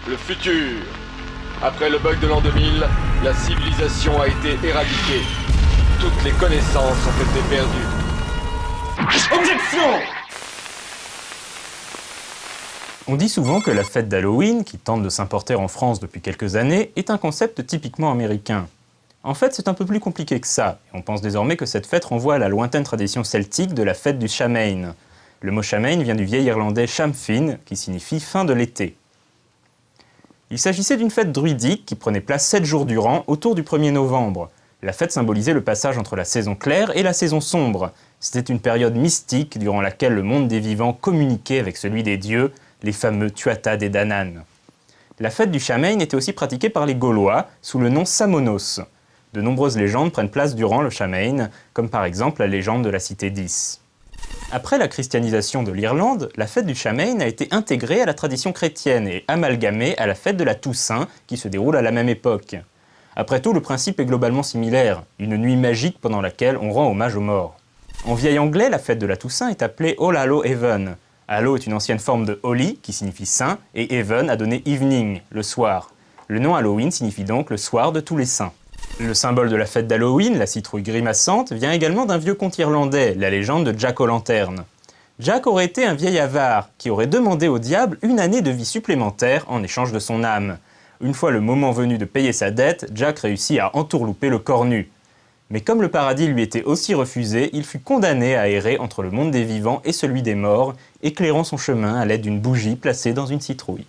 Le futur. Après le bug de l'an 2000, la civilisation a été éradiquée. Toutes les connaissances ont été perdues. Objection! On dit souvent que la fête d'Halloween, qui tente de s'importer en France depuis quelques années, est un concept typiquement américain. En fait, c'est un peu plus compliqué que ça, et on pense désormais que cette fête renvoie à la lointaine tradition celtique de la fête du Samhain. Le mot Samhain vient du vieil irlandais Samhain, qui signifie fin de l'été. Il s'agissait d'une fête druidique qui prenait place 7 jours durant, autour du 1er novembre. La fête symbolisait le passage entre la saison claire et la saison sombre. C'était une période mystique durant laquelle le monde des vivants communiquait avec celui des dieux, les fameux Tuatha Dé Danann. La fête du Samhain était aussi pratiquée par les Gaulois, sous le nom Samonos. De nombreuses légendes prennent place durant le Samhain, comme par exemple la légende de la cité d'Is. Après la christianisation de l'Irlande, la fête du Samhain a été intégrée à la tradition chrétienne et amalgamée à la fête de la Toussaint, qui se déroule à la même époque. Après tout, le principe est globalement similaire, une nuit magique pendant laquelle on rend hommage aux morts. En vieil anglais, la fête de la Toussaint est appelée All Hallow Even. Hallow est une ancienne forme de holy, qui signifie saint, et even a donné evening, le soir. Le nom Halloween signifie donc le soir de tous les saints. Le symbole de la fête d'Halloween, la citrouille grimaçante, vient également d'un vieux conte irlandais, la légende de Jack O'Lantern. Jack aurait été un vieil avare qui aurait demandé au diable une année de vie supplémentaire en échange de son âme. Une fois le moment venu de payer sa dette, Jack réussit à entourlouper le corps nu. Mais comme le paradis lui était aussi refusé, il fut condamné à errer entre le monde des vivants et celui des morts, éclairant son chemin à l'aide d'une bougie placée dans une citrouille.